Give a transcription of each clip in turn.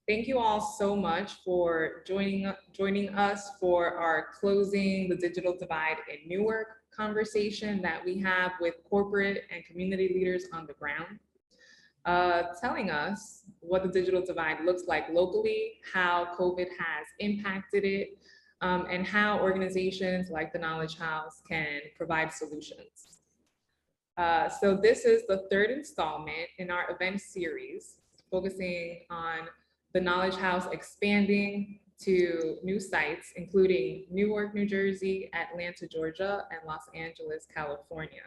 Thank you all so much for joining us for our Closing the Digital Divide in Newark conversation that we have with corporate and community leaders on the ground, telling us what the digital divide looks like locally, how COVID has impacted it, and how organizations like the Knowledge House can provide solutions. So this is the third installment in our event series, focusing on the Knowledge House expanding to new sites, including Newark, New Jersey, Atlanta, Georgia, and Los Angeles, California.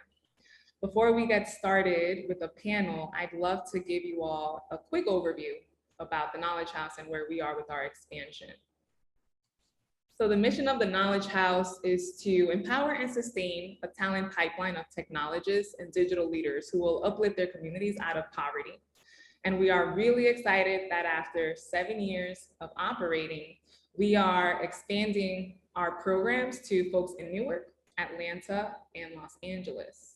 Before we get started with the panel, I'd love to give you all a quick overview about the Knowledge House and where we are with our expansion. So the mission of the Knowledge House is to empower and sustain a talent pipeline of technologists and digital leaders who will uplift their communities out of poverty. And we are really excited that after 7 years of operating, we are expanding our programs to folks in Newark, Atlanta, and Los Angeles.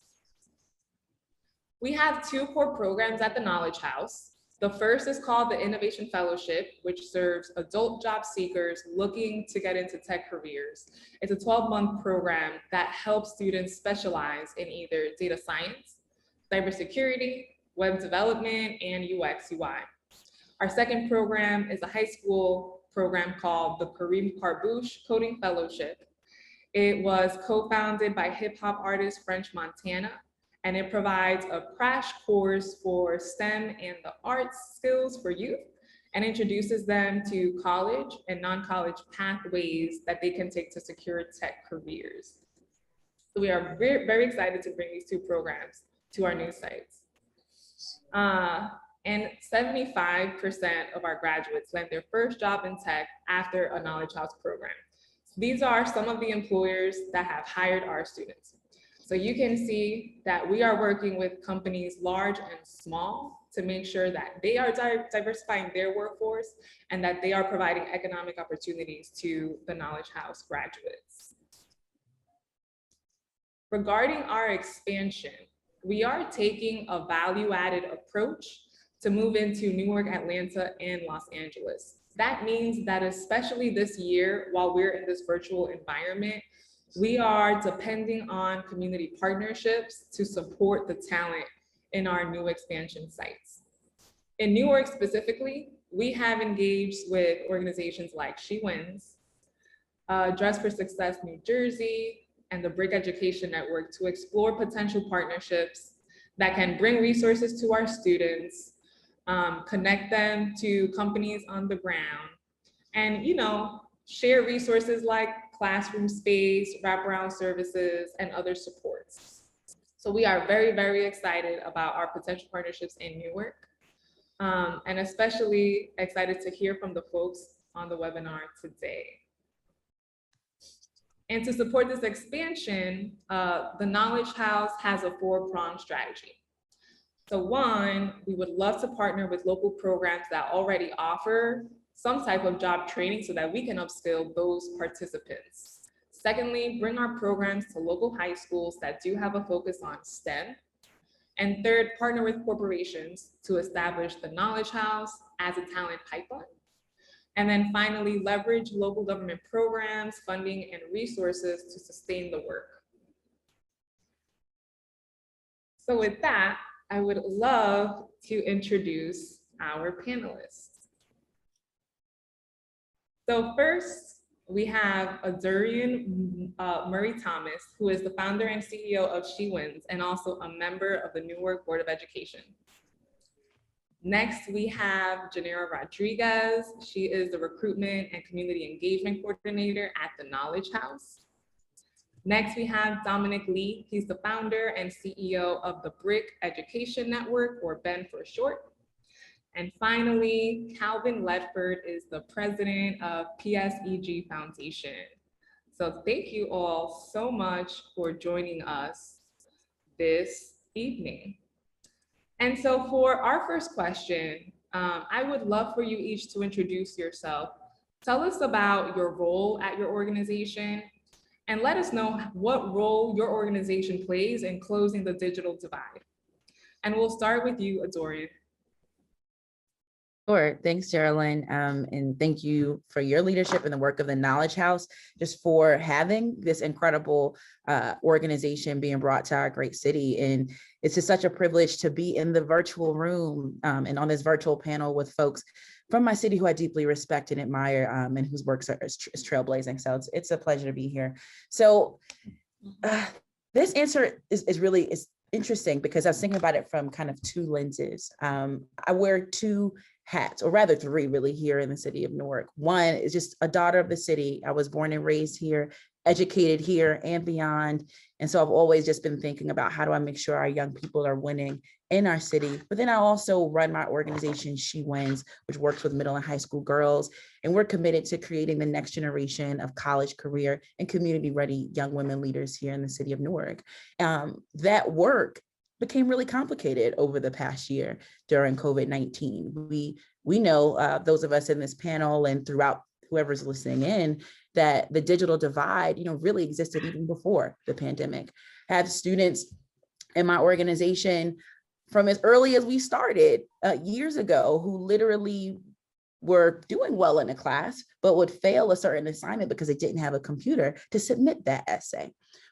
We have 2 core programs at the Knowledge House. The first is called the Innovation Fellowship, which serves adult job seekers looking to get into tech careers. It's a 12-month program that helps students specialize in either data science, cybersecurity, web development, and UX UI. Our second program is a high school program called the Karim Parbouche Coding Fellowship. It was co-founded by hip hop artist French Montana, and it provides a crash course for STEM and the arts skills for youth and introduces them to college and non-college pathways that they can take to secure tech careers. So we are very, very excited to bring these 2 programs to our new sites. And 75% of our graduates land their first job in tech after a Knowledge House program. These are some of the employers that have hired our students. So you can see that we are working with companies large and small to make sure that they are diversifying their workforce and that they are providing economic opportunities to the Knowledge House graduates. Regarding our expansion, we are taking a value-added approach to move into Newark, Atlanta, and Los Angeles. That means that especially this year, while we're in this virtual environment, we are depending on community partnerships to support the talent in our new expansion sites. In Newark specifically, we have engaged with organizations like She Wins, Dress for Success New Jersey, and the Brick Education Network to explore potential partnerships that can bring resources to our students, connect them to companies on the ground, and share resources like classroom space, wraparound services, and other supports. So we are very, very excited about our potential partnerships in Newark, and especially excited to hear from the folks on the webinar today. And to support this expansion, the Knowledge House has a 4-pronged strategy. So 1, we would love to partner with local programs that already offer some type of job training so that we can upskill those participants. Secondly, bring our programs to local high schools that do have a focus on STEM. And third, partner with corporations to establish the Knowledge House as a talent pipeline. And then finally, leverage local government programs, funding, and resources to sustain the work. So with that, I would love to introduce our panelists. So first, we have Jerelyn Rodriguez, who is the founder and CEO of She Wins and also a member of the Newark Board of Education. Next, we have Jerelyn Rodriguez. She is the Recruitment and Community Engagement Coordinator at the Knowledge House. Next, we have Dominic Lee. He's the founder and CEO of the Brick Education Network, or BEN for short. And finally, Calvin Ledford is the president of PSEG Foundation. So thank you all so much for joining us this evening. And so for our first question, I would love for you each to introduce yourself. Tell us about your role at your organization and let us know what role your organization plays in closing the digital divide. And we'll start with you, Adorian. Sure. Thanks, Jerelyn. And thank you for your leadership and the work of the Knowledge House, just for having this incredible organization being brought to our great city. And it's just such a privilege to be in the virtual room and on this virtual panel with folks from my city who I deeply respect and admire, and whose works is trailblazing. So it's a pleasure to be here. So this answer is really interesting because I was thinking about it from kind of two lenses. I wear two hats, or rather three really, here in the city of Newark. One is just a daughter of the city. I was born and raised here, educated here and beyond. And so I've always just been thinking about how do I make sure our young people are winning in our city. But then I also run my organization, She Wins, which works with middle and high school girls. And we're committed to creating the next generation of college, career, and community-ready young women leaders here in the city of Newark. That work became really complicated over the past year during COVID-19. We know, those of us in this panel and throughout whoever's listening in, that the digital divide, really existed even before the pandemic. I have students in my organization from as early as we started years ago who literally were doing well in a class, but would fail a certain assignment because they didn't have a computer to submit that essay,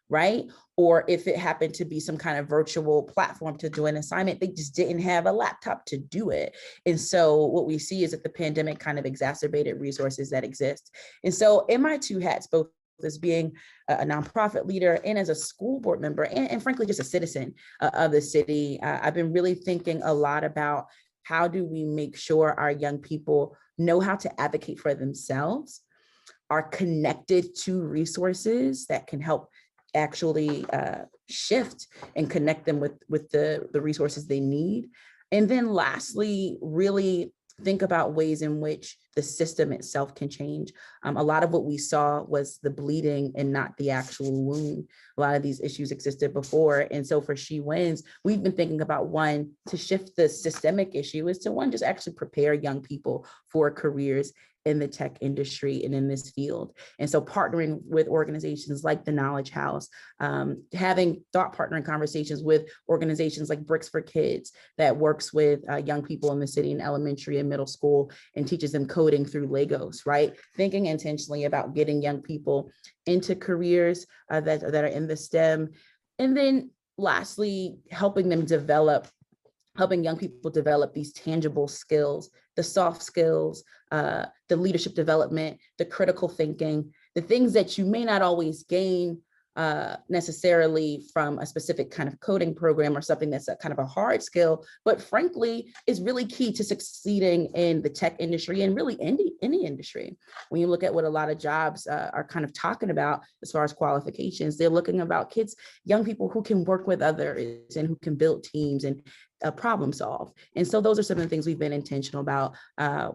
right? Or if it happened to be some kind of virtual platform to do an assignment, they just didn't have a laptop to do it. And so what we see is that the pandemic kind of exacerbated resources that exist. And so in my two hats, both as being a nonprofit leader and as a school board member, and frankly, just a citizen of the city, I've been really thinking a lot about how do we make sure our young people know how to advocate for themselves, are connected to resources that can help actually shift and connect them with the resources they need. And then lastly, really think about ways in which the system itself can change. A lot of what we saw was the bleeding and not the actual wound. A lot of these issues existed before. And so for She Wins, we've been thinking about, one, to shift the systemic issue is to, one, just actually prepare young people for careers in the tech industry and in this field. And so partnering with organizations like the Knowledge House, having thought partnering conversations with organizations like Bricks for Kids that works with young people in the city in elementary and middle school and teaches them coding through Legos, right? Thinking intentionally about getting young people into careers that are in the STEM. And then lastly, helping young people develop these tangible skills, the soft skills, the leadership development, the critical thinking, the things that you may not always gain necessarily from a specific kind of coding program or something that's a kind of a hard skill, but frankly is really key to succeeding in the tech industry and really any industry. When you look at what a lot of jobs are kind of talking about as far as qualifications, they're looking about kids, young people who can work with others and who can build teams and problem solve. And so those are some of the things we've been intentional about,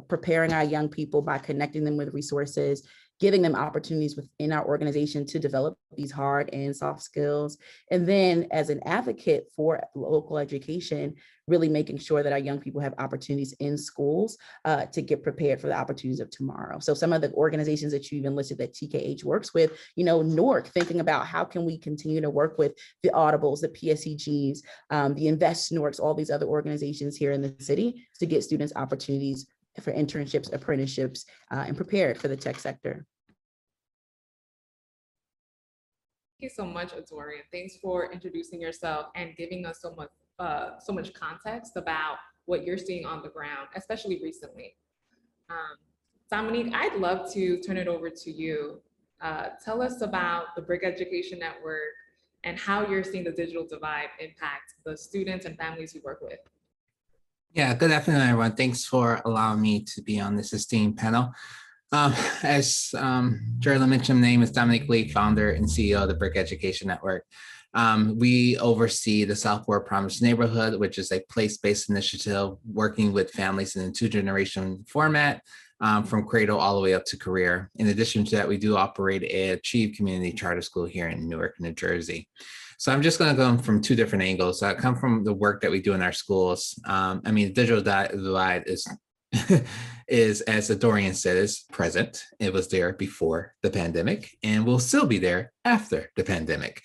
preparing our young people by connecting them with resources, giving them opportunities within our organization to develop these hard and soft skills. And then as an advocate for local education, really making sure that our young people have opportunities in schools to get prepared for the opportunities of tomorrow. So some of the organizations that you even listed that TKH works with, Newark, thinking about how can we continue to work with the Audibles, the PSEGs, the Invest Newarks, all these other organizations here in the city to get students opportunities for internships, apprenticeships, and prepared for the tech sector. Thank you so much, Atori, and thanks for introducing yourself and giving us so much context about what you're seeing on the ground, especially recently. Dominique, I'd love to turn it over to you. Tell us about the Brick Education Network and how you're seeing the digital divide impact the students and families you work with. Yeah, good afternoon, everyone. Thanks for allowing me to be on this esteemed panel. As Jerelyn mentioned, my name is Dominique Lee, founder and CEO of the Brick Education Network. We oversee the Southport Promise neighborhood, which is a place-based initiative working with families in a two-generation format, from cradle all the way up to career. In addition to that, we do operate a Achieve Community Charter School here in Newark, New Jersey. So I'm just going to go from two different angles. I come from the work that we do in our schools. The digital divide is, as Dorian said, is present. It was there before the pandemic and will still be there after the pandemic.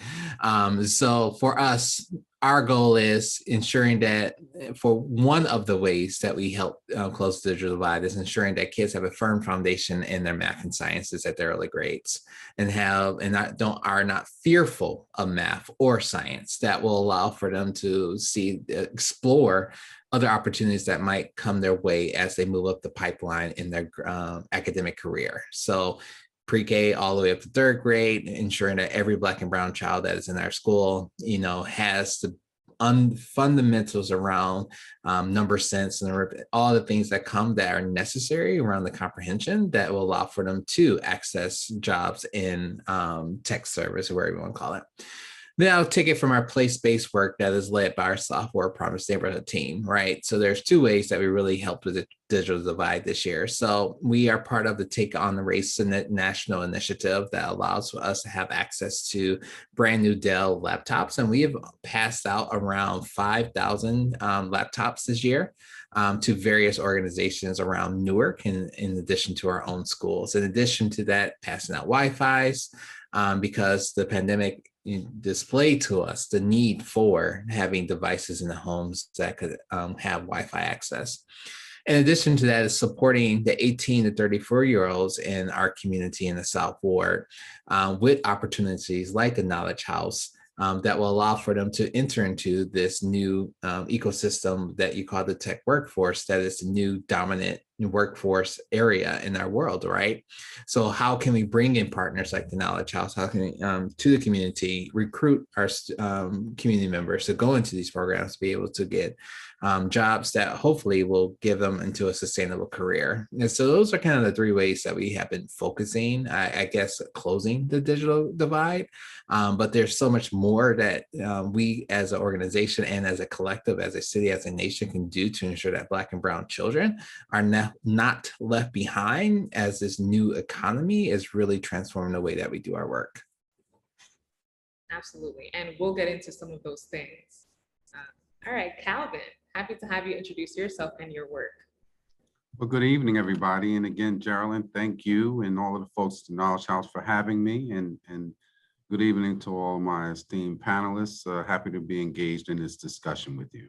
So for us, our goal is ensuring that for one of the ways that we help close the digital divide is ensuring that kids have a firm foundation in their math and sciences at their early grades and are not fearful of math or science. That will allow for them to explore other opportunities that might come their way as they move up the pipeline in their academic career. So pre-K all the way up to third grade, ensuring that every Black and brown child that is in our school, has the fundamentals around number sense and all the things that are necessary around the comprehension that will allow for them to access jobs in tech service, or whatever you want to call it. Then I'll take it from our place-based work that is led by our sophomore Promise Neighborhood team, right? So there's two ways that we really helped with the digital divide this year. So we are part of the Take on the Race national initiative that allows for us to have access to brand new Dell laptops. And we have passed out around 5,000 laptops this year to various organizations around Newark, in addition to our own schools. In addition to that, passing out Wi-Fi's because the pandemic displayed to us the need for having devices in the homes that could have Wi-Fi access. In addition to that, is supporting the 18 to 34-year-olds in our community in the South Ward with opportunities like a Knowledge House that will allow for them to enter into this new ecosystem that you call the tech workforce, that is the new dominant workforce area in our world, right? So how can we bring in partners like the Knowledge House? How can we, to the community, recruit our community members to go into these programs, to be able to get jobs that hopefully will give them into a sustainable career? And so those are kind of the three ways that we have been focusing, I guess, closing the digital divide. But there's so much more that we as an organization and as a collective, as a city, as a nation can do to ensure that Black and brown children are not left behind as this new economy is really transforming the way that we do our work. Absolutely. And we'll get into some of those things. All right, Calvin, happy to have you introduce yourself and your work. Well, good evening, everybody. And again, Jerelyn, thank you and all of the folks at the Knowledge House for having me. And good evening to all my esteemed panelists. Happy to be engaged in this discussion with you.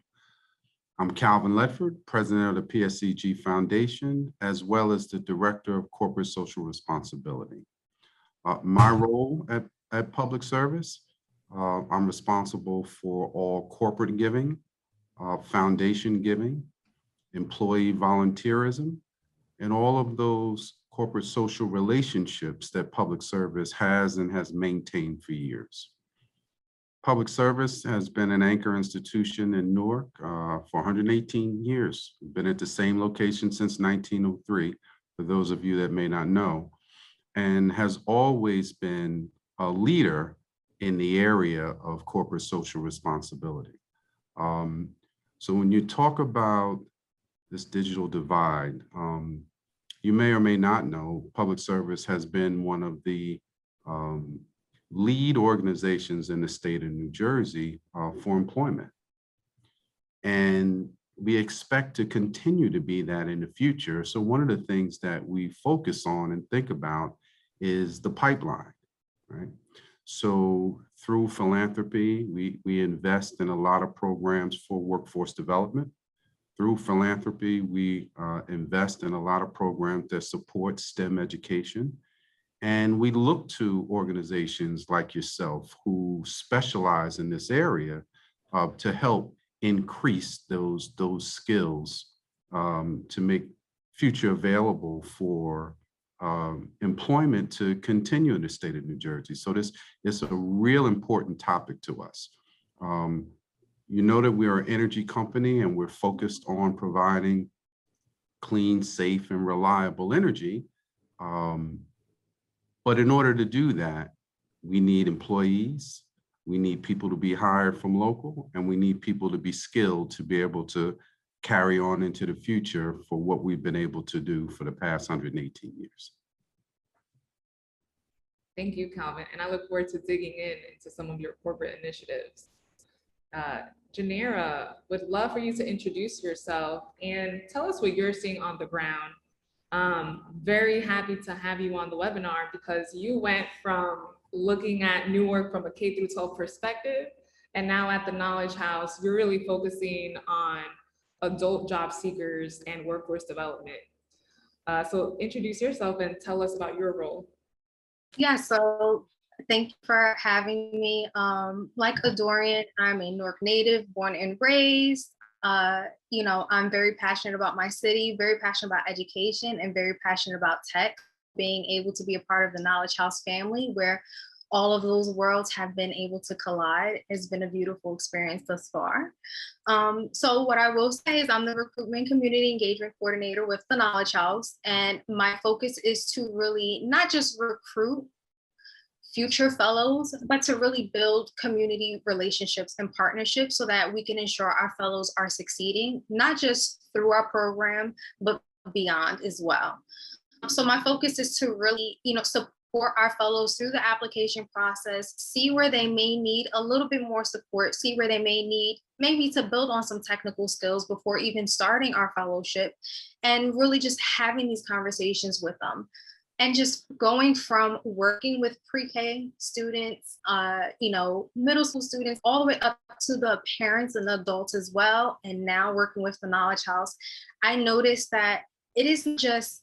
I'm Calvin Ledford, president of the PSCG Foundation, as well as the director of corporate social responsibility. My role at Public Service, I'm responsible for all corporate giving, foundation giving, employee volunteerism, and all of those corporate social relationships that Public Service has and has maintained for years. Public Service has been an anchor institution in Newark for 118 years. We've been at the same location since 1903, for those of you that may not know, and has always been a leader in the area of corporate social responsibility. So when you talk about this digital divide, you may or may not know, Public Service has been one of the lead organizations in the state of New Jersey for employment. And we expect to continue to be that in the future. So one of the things that we focus on and think about is the pipeline, right? So through philanthropy, we invest in a lot of programs for workforce development. Through philanthropy, we invest in a lot of programs that support STEM education. And we look to organizations like yourself who specialize in this area to help increase those skills to make future available for employment to continue in the state of New Jersey. So this is a real important topic to us. You know that we are an energy company and we're focused on providing clean, safe, and reliable energy. But in order to do that, we need employees, we need people to be hired from local, and we need people to be skilled to be able to carry on into the future for what we've been able to do for the past 118 years. Thank you, Calvin. And I look forward to digging into some of your corporate initiatives. Janera, would love for you to introduce yourself and tell us what you're seeing on the ground. Very happy to have you on the webinar because you went from looking at Newark from a K through 12 perspective And now at the Knowledge House, you're really focusing on adult job seekers and workforce development. So introduce yourself and tell us about your role. Yeah, so thank you for having me. Like Adorian, I'm a Newark native, born and raised. I'm very passionate about my city, very passionate about education, and very passionate about tech. Being able to be a part of the Knowledge House family, where all of those worlds have been able to collide, has been a beautiful experience thus far. So what I will say is I'm the recruitment community engagement coordinator with the Knowledge House, and my focus is to really not just recruit future fellows, but to really build community relationships and partnerships so that we can ensure our fellows are succeeding, not just through our program, but beyond as well. So my focus is to really, support our fellows through the application process, see where they may need a little bit more support, see where they may need maybe to build on some technical skills before even starting our fellowship, and really just having these conversations with them. And just going from working with pre-K students, middle school students, all the way up to the parents and the adults as well, and now working with the Knowledge House, I noticed that it isn't just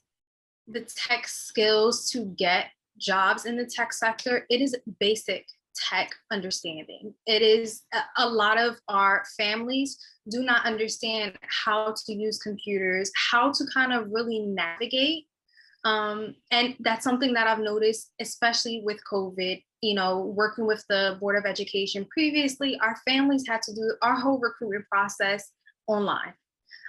the tech skills to get jobs in the tech sector, it is basic tech understanding. It is a lot of our families do not understand how to use computers, how to kind of really navigate. And that's something that I've noticed, especially with COVID, working with the Board of Education previously, our families had to do our whole recruitment process online.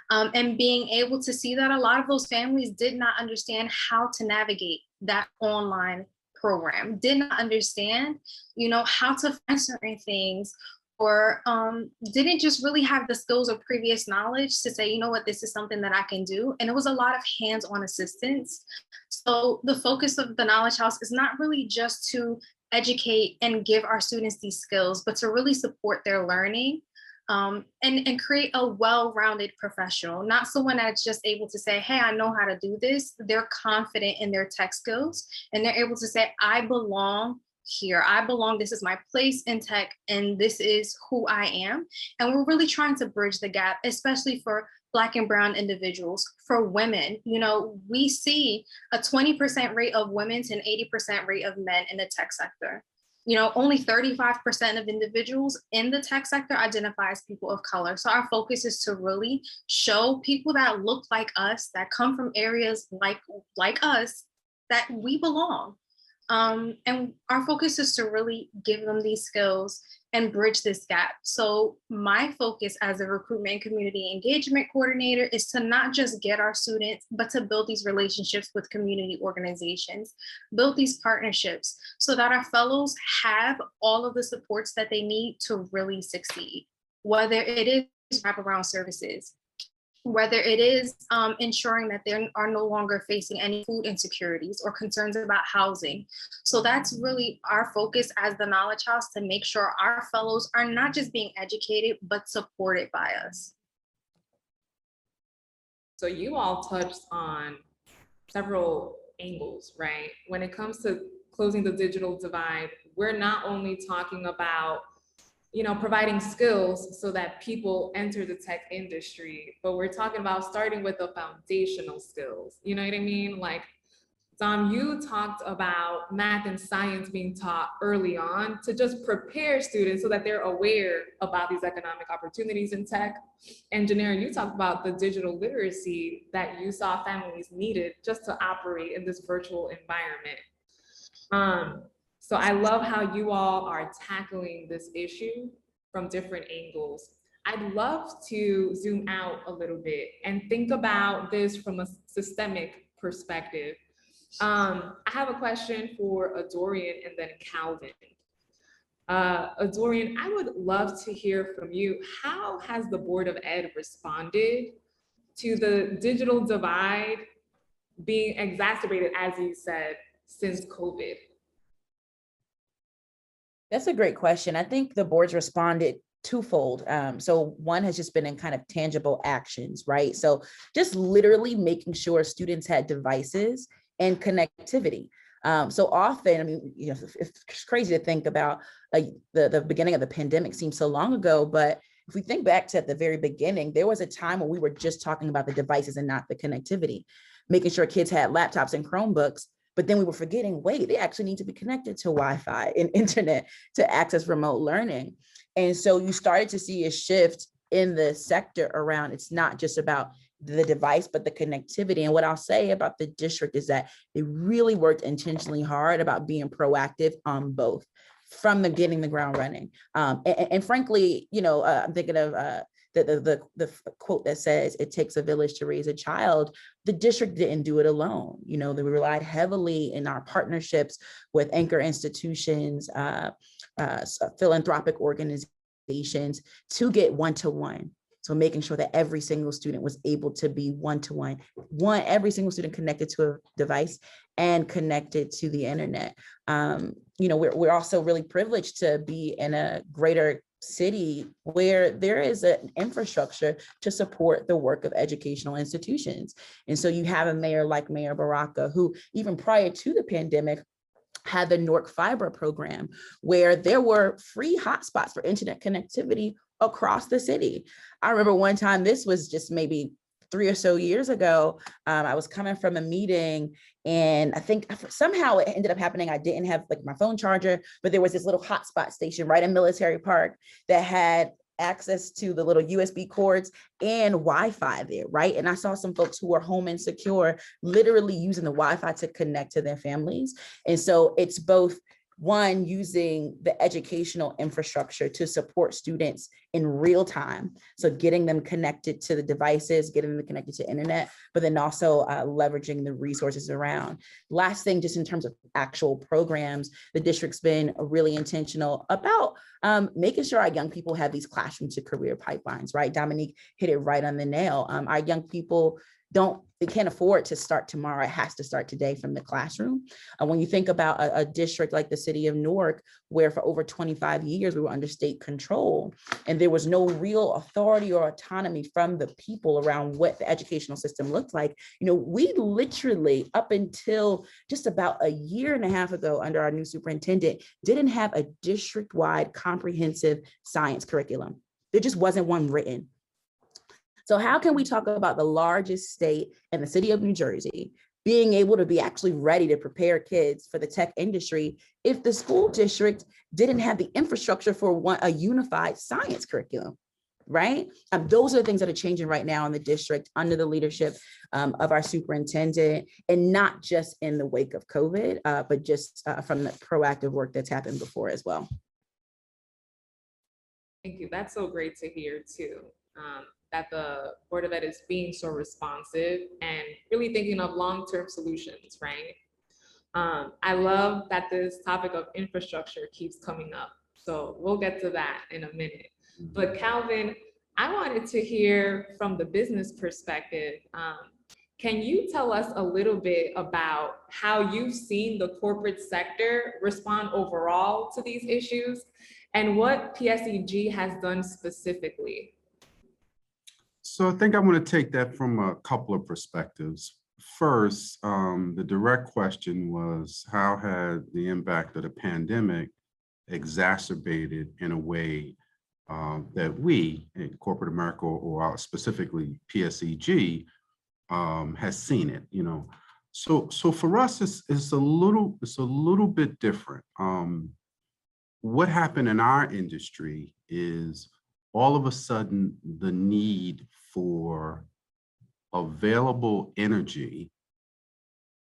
And being able to see that a lot of those families did not understand how to navigate that online program, did not understand, how to find certain things, or didn't just really have the skills or previous knowledge to say, this is something that I can do. And it was a lot of hands-on assistance. So the focus of the Knowledge House is not really just to educate and give our students these skills, but to really support their learning. And create a well-rounded professional, not someone that's just able to say, hey, I know how to do this. They're confident in their tech skills, and they're able to say, I belong here. I belong. This is my place in tech, and this is who I am. And we're really trying to bridge the gap, especially for Black and Brown individuals, for women. We see a 20% rate of women and 80% rate of men in the tech sector. Only 35% of individuals in the tech sector identify as people of color. So our focus is to really show people that look like us, that come from areas like us, that we belong. And our focus is to really give them these skills and bridge this gap. So my focus as a recruitment community engagement coordinator is to not just get our students, but to build these relationships with community organizations, build these partnerships so that our fellows have all of the supports that they need to really succeed, whether it is wraparound services, whether it is ensuring that they are no longer facing any food insecurities or concerns about housing. So that's really our focus as the Knowledge House, to make sure our fellows are not just being educated, but supported by us. So you all touched on several angles, right? When it comes to closing the digital divide, we're not only talking about providing skills so that people enter the tech industry, but we're talking about starting with the foundational skills. You know what I mean? Like, Dom, you talked about math and science being taught early on to just prepare students so that they're aware about these economic opportunities in tech. And Janera, you talked about the digital literacy that you saw families needed just to operate in this virtual environment. So I love how you all are tackling this issue from different angles. I'd love to zoom out a little bit and think about this from a systemic perspective. I have a question for Adorian and then Calvin. Adorian, I would love to hear from you. How has the Board of Ed responded to the digital divide being exacerbated, as you said, since COVID? That's a great question. I think the board's responded twofold. So one has just been in kind of tangible actions, right? So just literally making sure students had devices and connectivity. So often, I mean, you know, it's crazy to think about the beginning of the pandemic seems so long ago, but if we think back to at the very beginning, there was a time when we were just talking about the devices and not the connectivity, making sure kids had laptops and Chromebooks, but then we were forgetting, wait, they actually need to be connected to Wi-Fi and internet to access remote learning. And so you started to see a shift in the sector around, it's not just about the device, but the connectivity. And what I'll say about the district is that they really worked intentionally hard about being proactive on both from the getting the ground running. And frankly, you know, I'm thinking of the quote that says, it takes a village to raise a child. The district didn't do it alone. You know, they relied heavily in our partnerships with anchor institutions, philanthropic organizations to get one-to-one. So making sure that every single student was able to be one-to-one, every single student connected to a device and connected to the internet. You know, we're also really privileged to be in a greater city where there is an infrastructure to support the work of educational institutions. And so you have a mayor like Mayor Baraka, who even prior to the pandemic had the Newark Fiber program, where there were free hotspots for internet connectivity across the city. I remember one time, this was just maybe 3 or so years ago, I was coming from a meeting and I think somehow it ended up happening. I didn't have like my phone charger, but there was this little hotspot station right in Military Park that had access to the little USB cords and Wi-Fi there, right? And I saw some folks who were home insecure, literally using the Wi-Fi to connect to their families. And so it's both one, using the educational infrastructure to support students in real time. So getting them connected to the devices, getting them connected to internet, but then also leveraging the resources around. Last thing, just in terms of actual programs, the district's been really intentional about making sure our young people have these classroom to career pipelines, right? Dominique hit it right on the nail. Our young people they can't afford to start tomorrow. It has to start today from the classroom. When you think about a district like the city of Newark, where for over 25 years we were under state control, and there was no real authority or autonomy from the people around what the educational system looked like. You know, we literally, up until just about a year and a half ago, under our new superintendent, didn't have a district-wide comprehensive science curriculum. There just wasn't one written. So how can we talk about the largest state in the city of New Jersey being able to be actually ready to prepare kids for the tech industry if the school district didn't have the infrastructure for a unified science curriculum, right? Those are the things that are changing right now in the district under the leadership of our superintendent, and not just in the wake of COVID, but just from the proactive work that's happened before as well. Thank you. That's so great to hear too. That the Board of Ed is being so responsive and really thinking of long-term solutions, right? I love that this topic of infrastructure keeps coming up. So we'll get to that in a minute. But Calvin, I wanted to hear from the business perspective. Can you tell us a little bit about how you've seen the corporate sector respond overall to these issues and what PSEG has done specifically? So I think I'm going to take that from a couple of perspectives. First, the direct question was, how had the impact of the pandemic exacerbated in a way that we in corporate America, or specifically PSEG, has seen it, you know? So for us, it's a little bit different. What happened in our industry is, all of a sudden, the need for available energy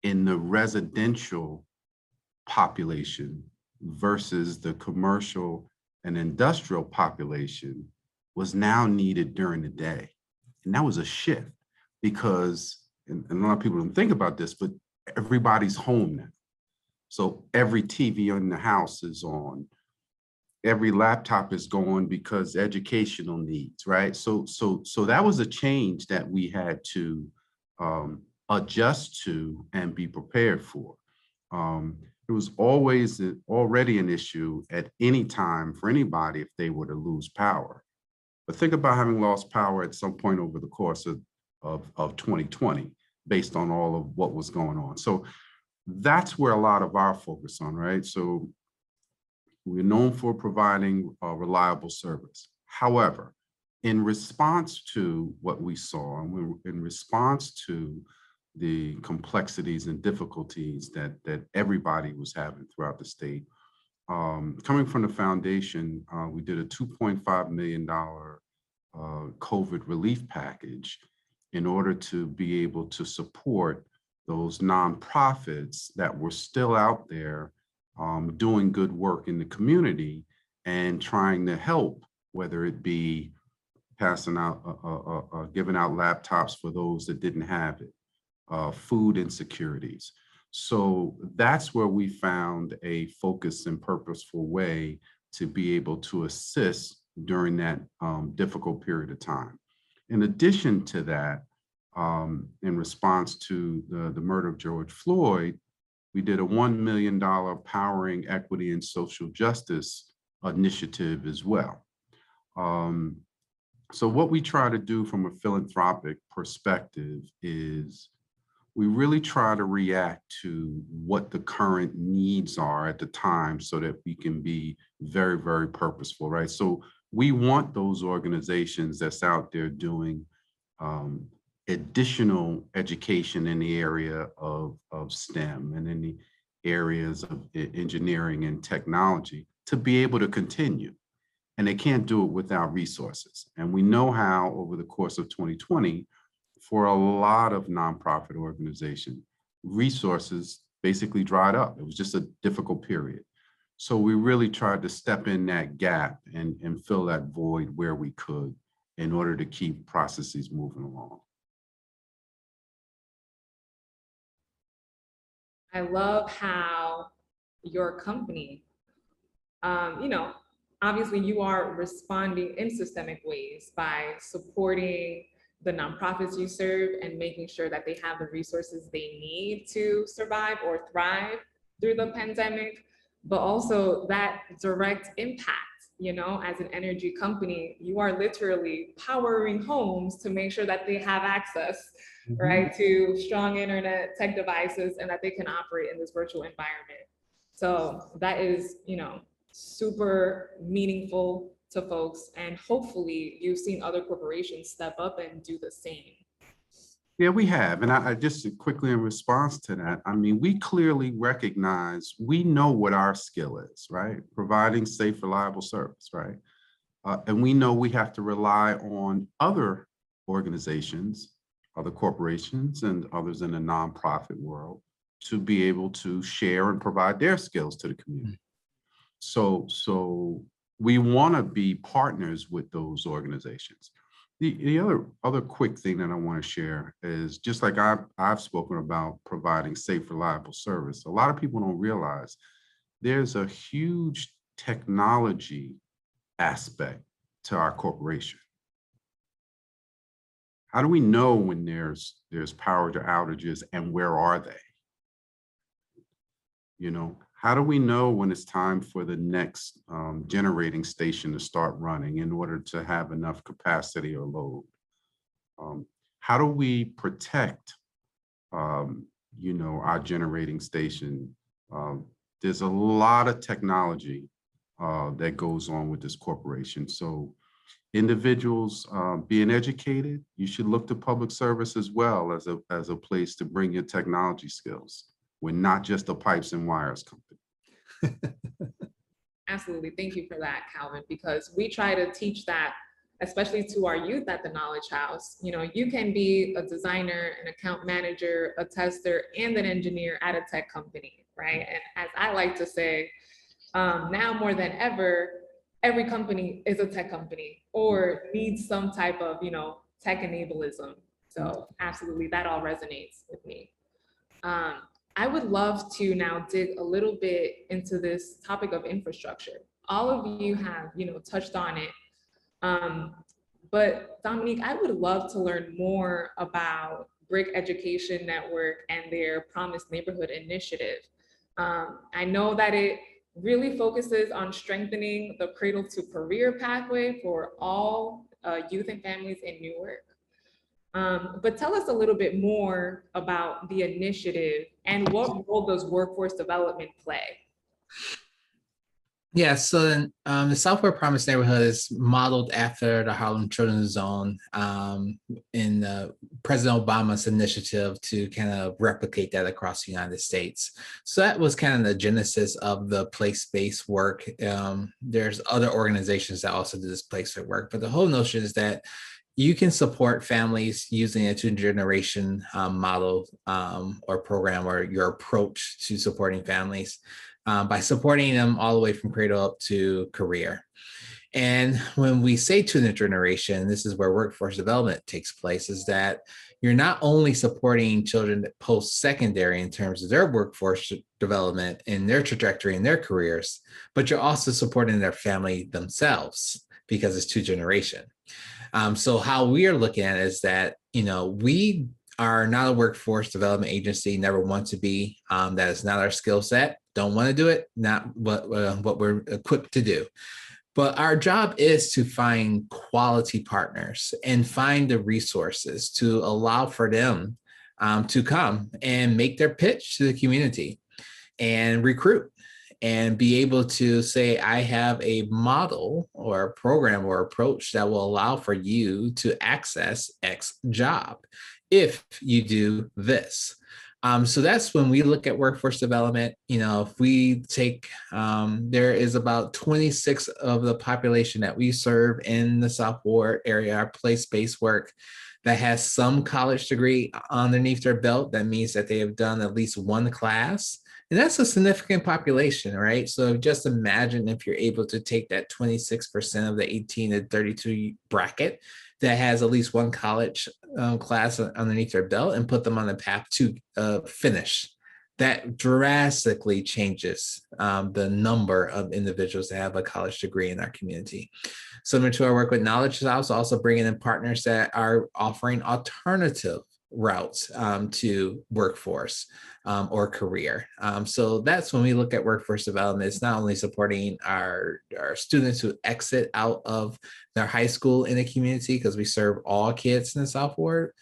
in the residential population versus the commercial and industrial population was now needed during the day. And that was a shift because, and a lot of people don't think about this, but everybody's home now. So every TV in the house is on. Every laptop is going because educational needs, right? So that was a change that we had to adjust to and be prepared for. It was always already an issue at any time for anybody if they were to lose power. But think about having lost power at some point over the course of 2020, based on all of what was going on. So that's where a lot of our focus on, right? So we're known for providing reliable service. However, in response to what we saw, and in response to the complexities and difficulties that everybody was having throughout the state, coming from the foundation, we did a $2.5 million COVID relief package in order to be able to support those nonprofits that were still out there doing good work in the community and trying to help, whether it be passing out, giving out laptops for those that didn't have it, food insecurities. So that's where we found a focused and purposeful way to be able to assist during that difficult period of time. In addition to that, in response to the murder of George Floyd, we did a $1 million Powering Equity and Social Justice initiative as well. So what we try to do from a philanthropic perspective is we really try to react to what the current needs are at the time so that we can be very, very purposeful, right? So we want those organizations that's out there doing additional education in the area of STEM and in the areas of engineering and technology to be able to continue. And they can't do it without resources. And we know how over the course of 2020, for a lot of nonprofit organizations, resources basically dried up. It was just a difficult period. So we really tried to step in that gap and fill that void where we could in order to keep processes moving along. I love how your company, obviously you are responding in systemic ways by supporting the nonprofits you serve and making sure that they have the resources they need to survive or thrive through the pandemic, but also that direct impact. As an energy company, you are literally powering homes to make sure that they have access, right, to strong internet, tech devices, and that they can operate in this virtual environment. So that is, super meaningful to folks. And hopefully you've seen other corporations step up and do the same. Yeah, we have. And I just quickly in response to that, I mean, we clearly recognize, we know what our skill is, right? Providing safe, reliable service, right? And we know we have to rely on other organizations, other corporations, and others in the nonprofit world to be able to share and provide their skills to the community. So we want to be partners with those organizations. The other quick thing that I want to share is, just like I've spoken about providing safe, reliable service, a lot of people don't realize there's a huge technology aspect to our corporation. How do we know when there's power outages and where are they? How do we know when it's time for the next generating station to start running in order to have enough capacity or load? How do we protect, our generating station? There's a lot of technology that goes on with this corporation. So individuals being educated, you should look to public service as well as a place to bring your technology skills. We're not just a pipes and wires company. Absolutely. Thank you for that, Calvin, because we try to teach that, especially to our youth at the Knowledge House. You can be a designer, an account manager, a tester, and an engineer at a tech company, right? And as I like to say, now more than ever, every company is a tech company or needs some type of, tech enablism. So absolutely, that all resonates with me. I would love to now dig a little bit into this topic of infrastructure. All of you have, touched on it. But Dominique, I would love to learn more about Brick Education Network and their Promised Neighborhood Initiative. I know that it really focuses on strengthening the cradle to career pathway for all youth and families in Newark. But tell us a little bit more about the initiative and what role does workforce development play? Yeah, so then the Southward Promise neighborhood is modeled after the Harlem Children's Zone in President Obama's initiative to kind of replicate that across the United States. So that was kind of the genesis of the place-based work. There's other organizations that also do this place-based work, but the whole notion is that you can support families using a two-generation model or program or your approach to supporting families. By supporting them all the way from cradle up to career. And when we say to the generation, this is where workforce development takes place, is that you're not only supporting children post-secondary in terms of their workforce development and their trajectory in their careers, but you're also supporting their family themselves because it's two generation. So how we are looking at it is that, we are not a workforce development agency, never want to be. That is not our skill set. Don't want to do it, not what we're equipped to do. But our job is to find quality partners and find the resources to allow for them to come and make their pitch to the community and recruit and be able to say, I have a model or a program or approach that will allow for you to access X job if you do this. So that's when we look at workforce development. If we take, there is about 26 of the population that we serve in the South Ward area, our place-based work, that has some college degree underneath their belt. That means that they have done at least one class. And that's a significant population, right? So just imagine if you're able to take that 26% of the 18 to 32 bracket that has at least one college class underneath their belt and put them on the path to finish. That drastically changes the number of individuals that have a college degree in our community. Similar to our work with Knowledge House, also bringing in partners that are offering alternative routes to workforce or career. So that's when we look at workforce development. It's not only supporting our students who exit out of their high school in the community, because we serve all kids in the South Ward,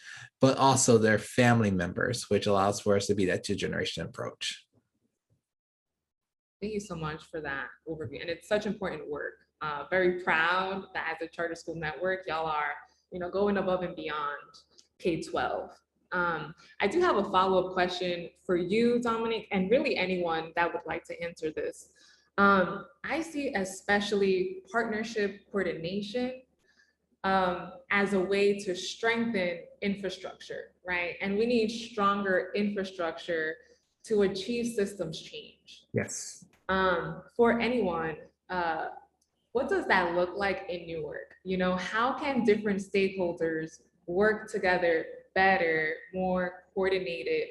but also their family members, which allows for us to be that two-generation approach. Thank you so much for that overview. And it's such important work. Very proud that as a charter school network, y'all are, going above and beyond K-12. I do have a follow-up question for you, Dominic, and really anyone that would like to answer this. I see especially partnership coordination as a way to strengthen infrastructure, right? And we need stronger infrastructure to achieve systems change. Yes. For anyone, what does that look like in Newark? How can different stakeholders work together better, more coordinated,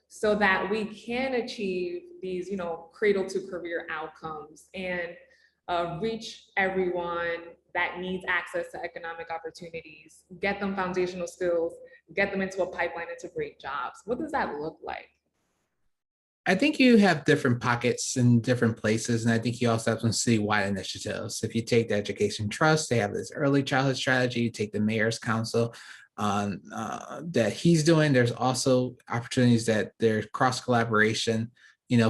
so that we can achieve these, cradle to career outcomes and reach everyone that needs access to economic opportunities, get them foundational skills, get them into a pipeline into great jobs? What does that look like? I think you have different pockets in different places, and I think you also have some citywide initiatives. If you take the Education Trust, they have this early childhood strategy. You take the Mayor's Council that he's doing. There's also opportunities that there's cross collaboration.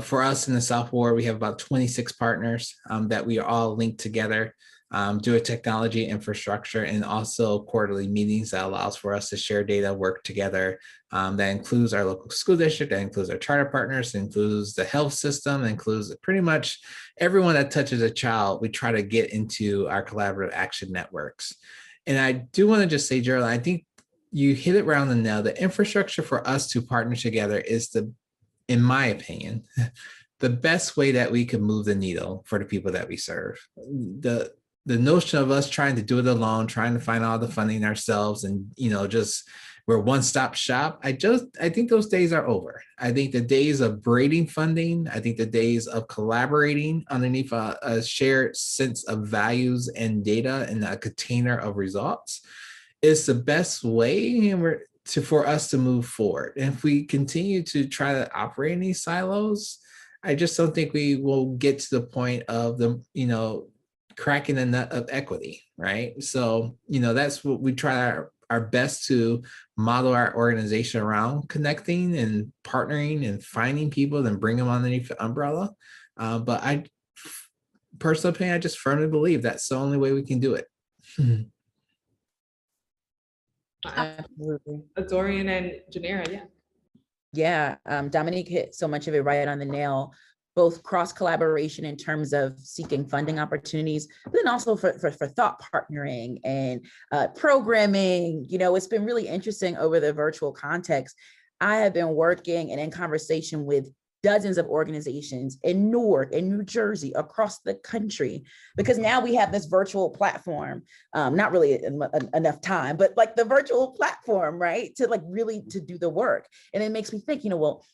For us in the South Ward, we have about 26 partners that we are all linked together, do a technology infrastructure, and also quarterly meetings that allows for us to share data, work together. That includes our local school district, that includes our charter partners, that includes the health system, that includes pretty much everyone that touches a child. We try to get into our collaborative action networks. And I do want to just say, Jerelyn, I think you hit it around the nail. The infrastructure for us to partner together is in my opinion, the best way that we can move the needle for the people that we serve. The notion of us trying to do it alone, trying to find all the funding ourselves, and just we're one-stop shop. I think those days are over. I think the days of braiding funding, I think the days of collaborating underneath a shared sense of values and data and a container of results is the best way for us to move forward. And if we continue to try to operate in these silos, I just don't think we will get to the point of cracking the nut of equity, right? So, that's what we try our our best to model our organization around connecting and partnering and finding people, then bring them underneath the umbrella. But I personally, I just firmly believe that's the only way we can do it. Absolutely. Dorian and Janera, yeah. Yeah, Dominique hit so much of it right on the nail, both cross collaboration in terms of seeking funding opportunities, but then also for thought partnering and programming. You know, it's been really interesting over the virtual context. I have been working and in conversation with dozens of organizations in Newark and New Jersey, across the country, because now we have this virtual platform, not really enough time, but like the virtual platform, right? To like really to do the work. And it makes me think, you know, well,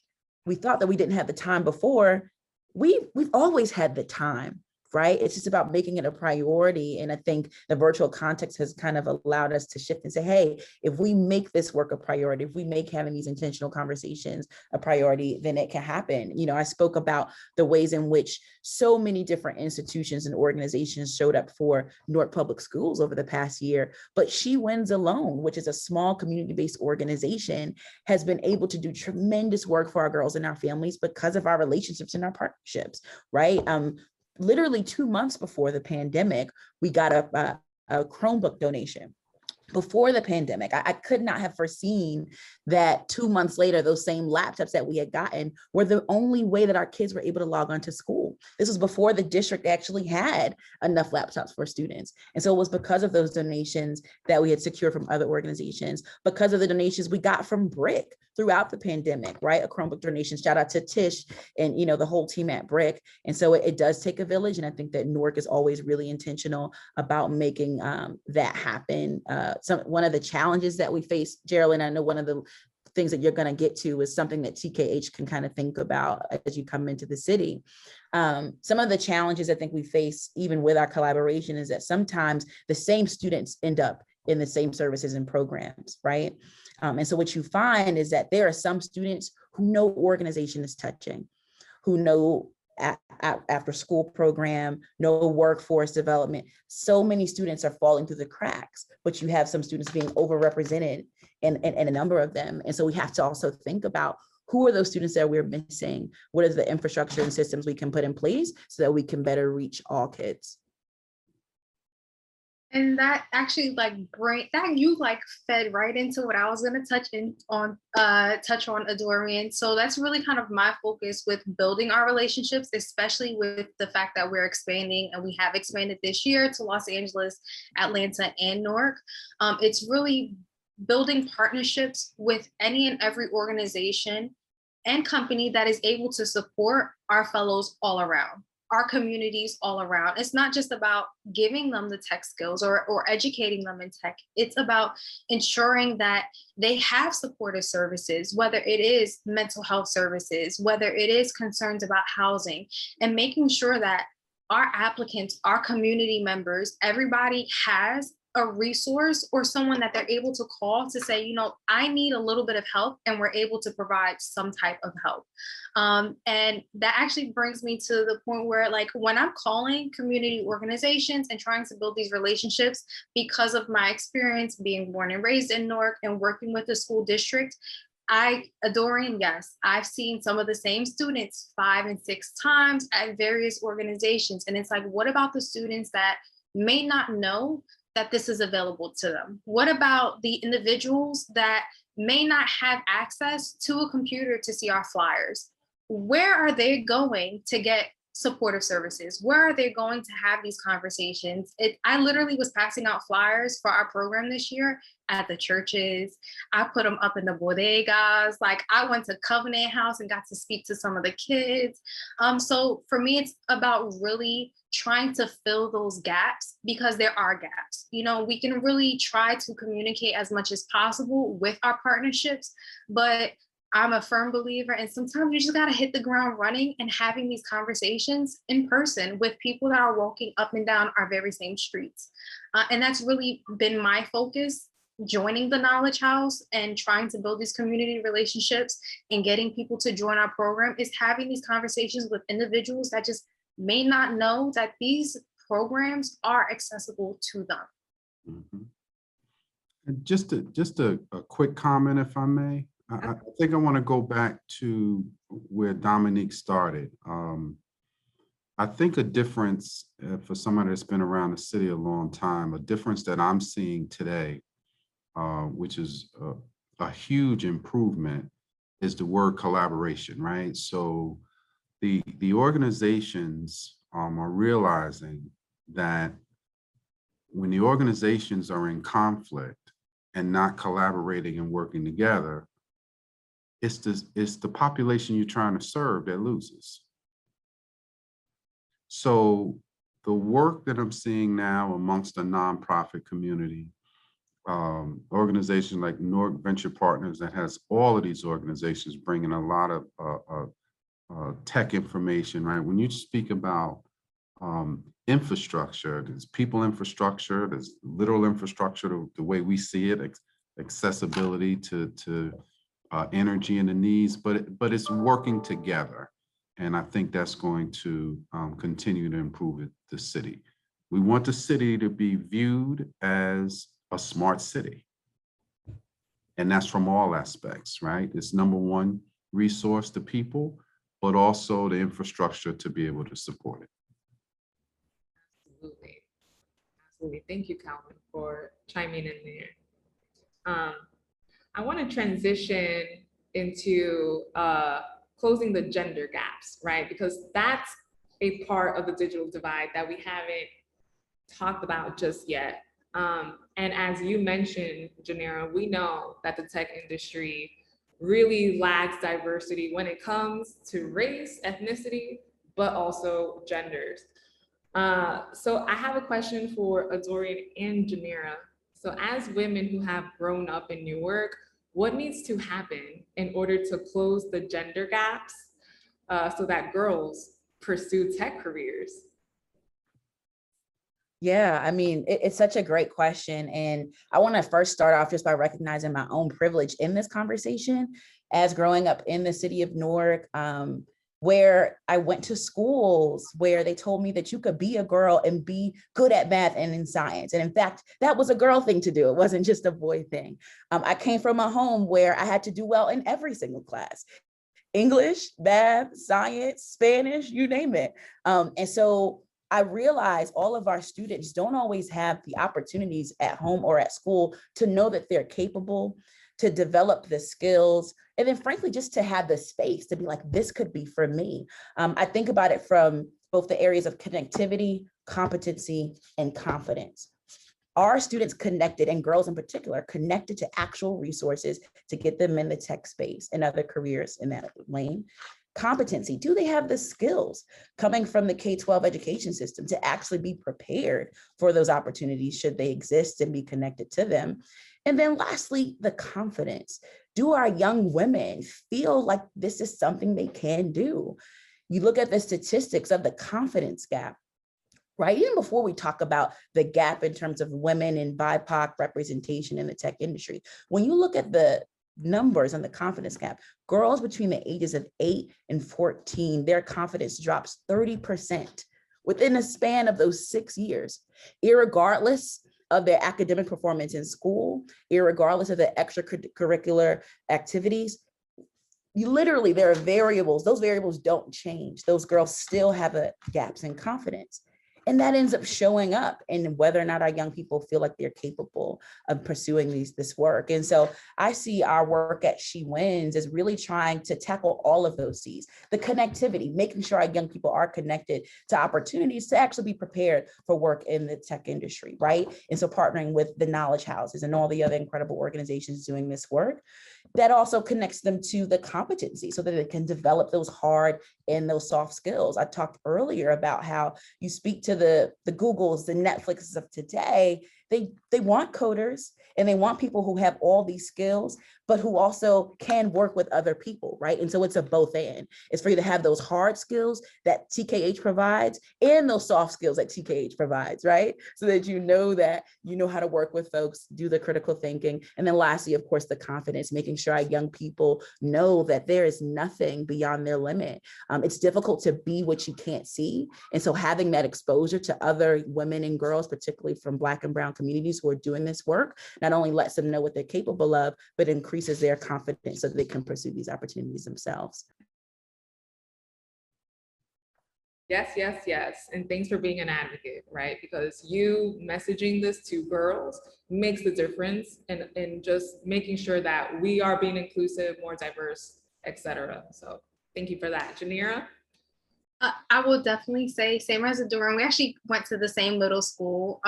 we thought that we didn't have the time before. We've always had the time, right? It's just about making it a priority. And I think the virtual context has kind of allowed us to shift and say, hey, if we make this work a priority, if we make having these intentional conversations a priority, then it can happen. You know, I spoke about the ways in which so many different institutions and organizations showed up for Newark Public Schools over the past year, but She Wins Alone, which is a small community-based organization, has been able to do tremendous work for our girls and our families because of our relationships and our partnerships, right? Literally 2 months before the pandemic, we got a Chromebook donation. Before the pandemic, I could not have foreseen that 2 months later, those same laptops that we had gotten were the only way that our kids were able to log on to school. This was before the district actually had enough laptops for students. And so it was because of those donations that we had secured from other organizations, because of the donations we got from BRIC throughout the pandemic, right? A Chromebook donation, shout out to Tish and, you know, the whole team at BRIC. And so it does take a village. And I think that Newark is always really intentional about making that happen. One of the challenges that we face, Jerelyn, I know one of the things that you're going to get to is something that TKH can kind of think about as you come into the city. Some of the challenges I think we face, even with our collaboration, is that sometimes the same students end up in the same services and programs, right? And so what you find is that there are some students who no organization is touching, who know after school program, no workforce development. So many students are falling through the cracks, but you have some students being overrepresented in a number of them. And so we have to also think about who are those students that we're missing? What is the infrastructure and systems we can put in place so that we can better reach all kids? And that actually you fed right into what I was going to touch on Adorian. So that's really kind of my focus with building our relationships, especially with the fact that we're expanding, and we have expanded this year to Los Angeles, Atlanta, and Newark. It's really building partnerships with any and every organization and company that is able to support our fellows all around, our communities all around. It's not just about giving them the tech skills or educating them in tech. It's about ensuring that they have supportive services, whether it is mental health services, whether it is concerns about housing, and making sure that our applicants, our community members, everybody has a resource or someone that they're able to call to say, you know, I need a little bit of help, and we're able to provide some type of help. And that actually brings me to the point where, like, when I'm calling community organizations and trying to build these relationships, because of my experience being born and raised in Newark and working with the school district, Adorian, yes, I've seen some of the same students 5 and 6 times at various organizations. And it's like, what about the students that may not know that this is available to them? What about the individuals that may not have access to a computer to see our flyers? Where are they going to get supportive services? Where are they going to have these conversations? I literally was passing out flyers for our program this year at the churches. I put them up in the bodegas. Like, I went to Covenant House and got to speak to some of the kids. So for me, it's about really trying to fill those gaps, because there are gaps. You know, we can really try to communicate as much as possible with our partnerships, but I'm a firm believer, and sometimes you just got to hit the ground running and having these conversations in person with people that are walking up and down our very same streets. And that's really been my focus, joining the Knowledge House and trying to build these community relationships and getting people to join our program, is having these conversations with individuals that just may not know that these programs are accessible to them. Mhm. Just a quick comment, if I may. I think I want to go back to where Dominique started. I think a difference for somebody that's been around the city a long time, a difference that I'm seeing today, which is a huge improvement, is the word collaboration, right? So the organizations are realizing that when the organizations are in conflict and not collaborating and working together, it's the population you're trying to serve that loses. So the work that I'm seeing now amongst the nonprofit community, organizations like Newark Venture Partners that has all of these organizations bringing a lot of tech information, right? When you speak about infrastructure, there's people infrastructure, there's literal infrastructure, the way we see it, accessibility to energy and the needs, but it's working together. And I think that's going to continue to improve the city. We want the city to be viewed as a smart city. And that's from all aspects, right? It's number one resource to people, but also the infrastructure to be able to support it. Absolutely. Absolutely. Thank you, Calvin, for chiming in there. I want to transition into closing the gender gaps, right? Because that's a part of the digital divide that we haven't talked about just yet. And as you mentioned, Janera, we know that the tech industry really lacks diversity when it comes to race, ethnicity, but also genders. So I have a question for Adorian and Janera. So as women who have grown up in Newark, what needs to happen in order to close the gender gaps so that girls pursue tech careers? Yeah, I mean, it's such a great question. And I want to first start off just by recognizing my own privilege in this conversation as growing up in the city of Newark, where I went to schools where they told me that you could be a girl and be good at math and in science. And in fact, that was a girl thing to do. It wasn't just a boy thing. I came from a home where I had to do well in every single class. English, math, science, Spanish, you name it. And so I realize all of our students don't always have the opportunities at home or at school to know that they're capable, to develop the skills, and then frankly, just to have the space to be like, this could be for me. I think about it from both the areas of connectivity, competency, and confidence. Are students connected, and girls in particular, connected to actual resources to get them in the tech space and other careers in that lane? Competency, do they have the skills coming from the K-12 education system to actually be prepared for those opportunities should they exist and be connected to them? And then lastly, the confidence. Do our young women feel like this is something they can do? You look at the statistics of the confidence gap, right? Even before we talk about the gap in terms of women and BIPOC representation in the tech industry, when you look at the numbers on the confidence gap, girls between the ages of 8 and 14, their confidence drops 30% within a span of those 6 years, irregardless of their academic performance in school, irregardless of their extracurricular activities. You literally, there are variables, those variables don't change. Those girls still have gaps in confidence. And that ends up showing up in whether or not our young people feel like they're capable of pursuing this work. And so I see our work at She Wins as really trying to tackle all of those C's, the connectivity, making sure our young people are connected to opportunities to actually be prepared for work in the tech industry, right? And so partnering with the Knowledge Houses and all the other incredible organizations doing this work, that also connects them to the competency so that they can develop those hard and those soft skills. I talked earlier about how you speak to the Googles, the Netflixes of today, they want coders and they want people who have all these skills, but who also can work with other people, right? And so it's a both and. It's for you to have those hard skills that TKH provides and those soft skills that TKH provides, right? So that you know how to work with folks, do the critical thinking. And then lastly, of course, the confidence, making sure our young people know that there is nothing beyond their limit. It's difficult to be what you can't see. And so having that exposure to other women and girls, particularly from Black and brown communities, communities who are doing this work, not only lets them know what they're capable of, but increases their confidence so that they can pursue these opportunities themselves. Yes, yes, yes. And thanks for being an advocate, right? Because you messaging this to girls makes the difference in just making sure that we are being inclusive, more diverse, etc. So thank you for that. Janira? I will definitely say, same as Dorian, we actually went to the same middle school.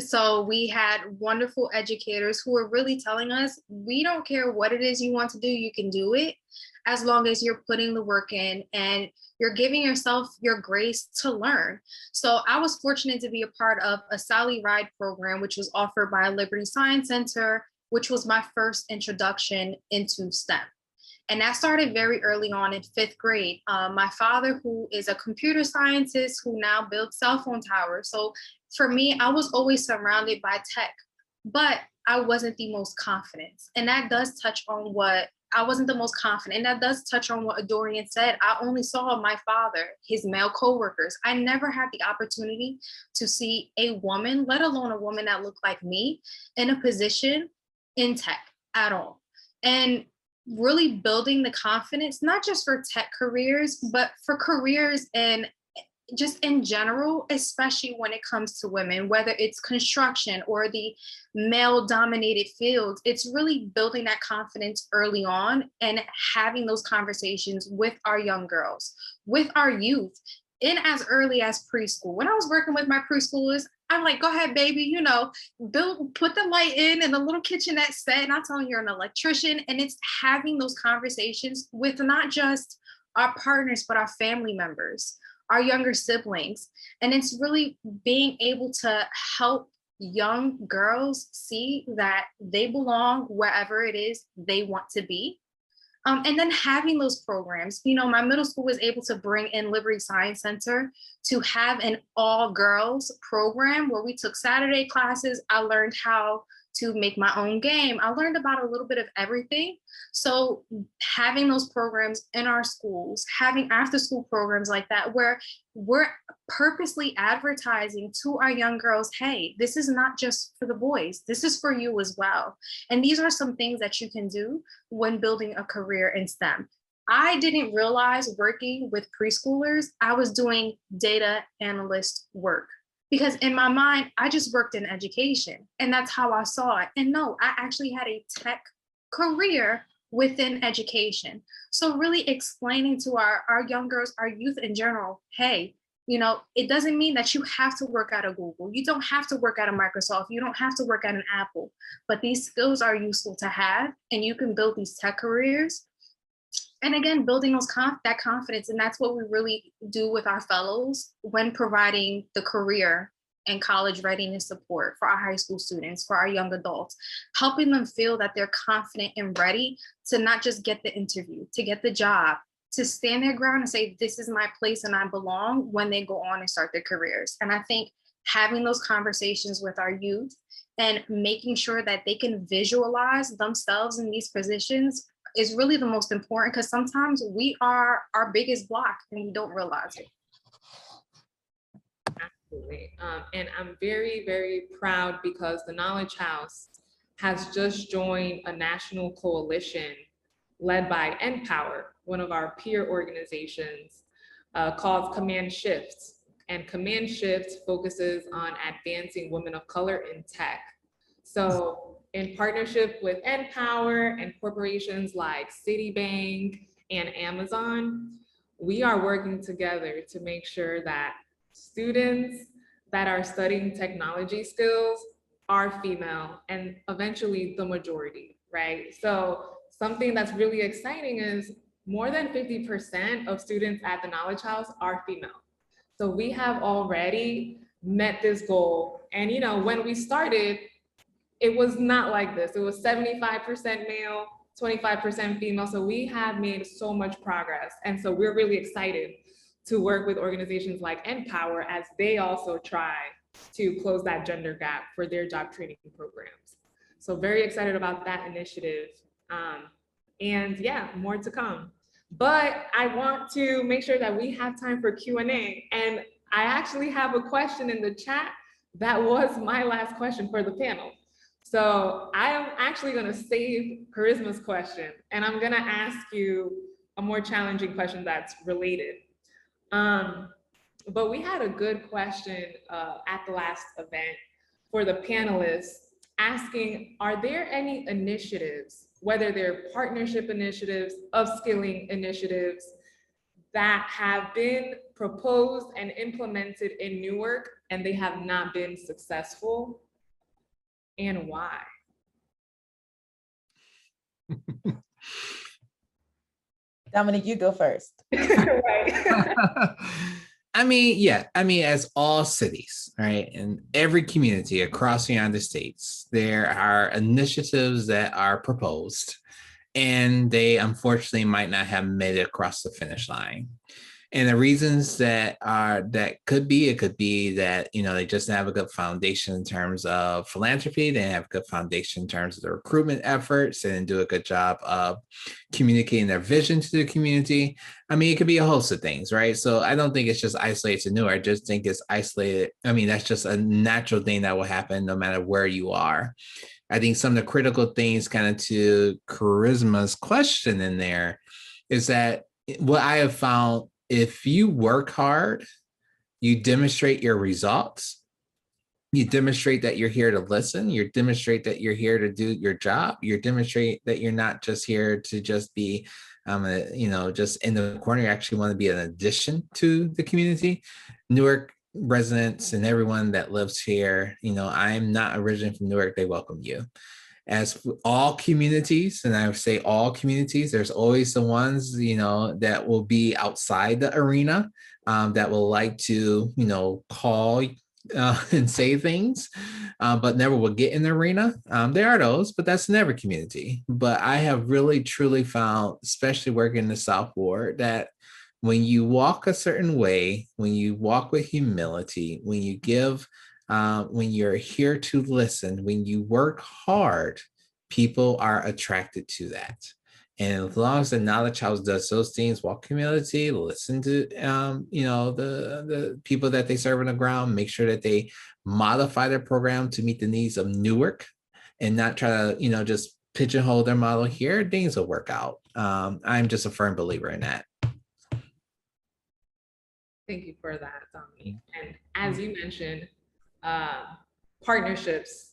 So we had wonderful educators who were really telling us, we don't care what it is you want to do, you can do it, as long as you're putting the work in and you're giving yourself your grace to learn. So I was fortunate to be a part of a Sally Ride program, which was offered by Liberty Science Center, which was my first introduction into STEM. And that started very early on in 5th grade. My father, who is a computer scientist who now builds cell phone towers. So for me, I was always surrounded by tech, but I wasn't the most confident. And that does touch on what I wasn't the most confident. And that does touch on what Dorian said. I only saw my father, his male coworkers. I never had the opportunity to see a woman, let alone a woman that looked like me, in a position in tech at all. And really building the confidence, not just for tech careers, but for careers and just in general, especially when it comes to women, whether it's construction or the male dominated fields, it's really building that confidence early on and having those conversations with our young girls, with our youth, in as early as preschool. When I was working with my preschoolers, I'm like, go ahead, baby, you know, put the light in and the little kitchenette set. And I'm telling you, you're an electrician. And it's having those conversations with not just our partners, but our family members, our younger siblings. And it's really being able to help young girls see that they belong wherever it is they want to be. And then having those programs, you know, my middle school was able to bring in Liberty Science Center to have an all girls program where we took Saturday classes. I learned how to make my own game. I learned about a little bit of everything. So having those programs in our schools, having after school programs like that, where we're purposely advertising to our young girls, hey, this is not just for the boys, this is for you as well. And these are some things that you can do when building a career in STEM. I didn't realize working with preschoolers, I was doing data analyst work. Because in my mind, I just worked in education and that's how I saw it. And no, I actually had a tech career within education. So really explaining to our young girls, our youth in general, hey, you know, it doesn't mean that you have to work at a Google. You don't have to work at a Microsoft. You don't have to work at an Apple, but these skills are useful to have and you can build these tech careers. And again, building that confidence. And that's what we really do with our fellows when providing the career and college readiness support for our high school students, for our young adults, helping them feel that they're confident and ready to not just get the interview, to get the job, to stand their ground and say, this is my place and I belong when they go on and start their careers. And I think having those conversations with our youth and making sure that they can visualize themselves in these positions is really the most important, because sometimes we are our biggest block and we don't realize it. Absolutely. And I'm very, very proud because the Knowledge House has just joined a national coalition led by NPower, one of our peer organizations, called Command Shift. And Command Shift focuses on advancing women of color in tech. So in partnership with NPower and corporations like Citibank and Amazon, we are working together to make sure that students that are studying technology skills are female and eventually the majority, right? So something that's really exciting is more than 50% of students at the Knowledge House are female. So we have already met this goal. And you know, when we started, it was not like this. It was 75% male, 25% female. So we have made so much progress. And so we're really excited to work with organizations like NPower as they also try to close that gender gap for their job training programs. So very excited about that initiative. And yeah, more to come. But I want to make sure that we have time for Q&A. And I actually have a question in the chat that was my last question for the panel. So I am actually going to save Charisma's question, and I'm going to ask you a more challenging question that's related. But we had a good question at the last event for the panelists asking, are there any initiatives, whether they're partnership initiatives, upskilling initiatives, that have been proposed and implemented in Newark and they have not been successful, and why? Dominic, you go first. Right. I mean, yeah, I mean, as all cities, right, in every community across the United States, there are initiatives that are proposed, and they unfortunately might not have made it across the finish line. And the reasons that could be, it could be that, you know, they just have a good foundation in terms of philanthropy. They have a good foundation in terms of the recruitment efforts and do a good job of communicating their vision to the community. I mean, it could be a host of things, right? So I don't think it's just isolated to Newark. I just think it's isolated. I mean, that's just a natural thing that will happen no matter where you are. I think some of the critical things kind of to Charisma's question in there is that what I have found, if you work hard, you demonstrate your results, you demonstrate that you're here to listen, you demonstrate that you're here to do your job, you demonstrate that you're not just here to just be, you know, just in the corner, you actually want to be an addition to the community. Newark residents and everyone that lives here, you know, I'm not originally from Newark, they welcome you. As all communities, and I would say all communities, there's always the ones, you know, that will be outside the arena, that will like to, you know, call and say things, but never will get in the arena. There are those, but that's in every community. But I have really, truly found, especially working in the South Ward, that when you walk a certain way, when you walk with humility, when you give, when you're here to listen, when you work hard, people are attracted to that. And as long as the Knowledge House does those things, walk humility, listen to you know, the people that they serve on the ground, make sure that they modify their program to meet the needs of Newark and not try to, you know, just pigeonhole their model here, things will work out. I'm just a firm believer in that. Thank you for that, Dominique. And as you mentioned, partnerships,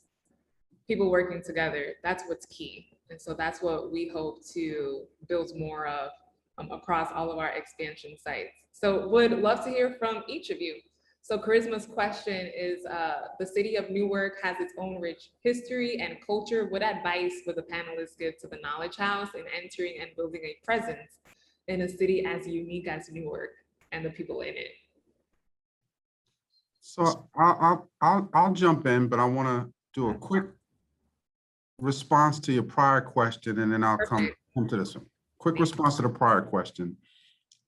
people working together, that's what's key. And so that's what we hope to build more of across all of our expansion sites. So would love to hear from each of you. So Charisma's question is, the city of Newark has its own rich history and culture. What advice would the panelists give to the Knowledge House in entering and building a presence in a city as unique as Newark and the people in it? So I'll jump in, but I want to do a quick response to your prior question, and then I'll come to this one. Quick response to the prior question.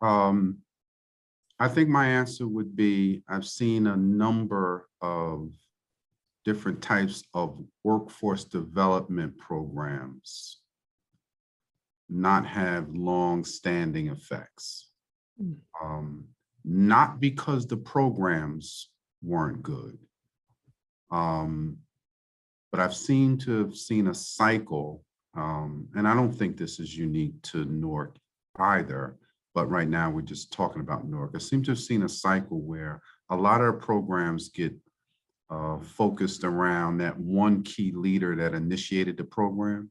I think my answer would be, I've seen a number of different types of workforce development programs not have long-standing effects. Not because the programs weren't good, but I've seen a cycle, and I don't think this is unique to Newark either, but right now we're just talking about Newark. I seem to have seen a cycle where a lot of programs get focused around that one key leader that initiated the program.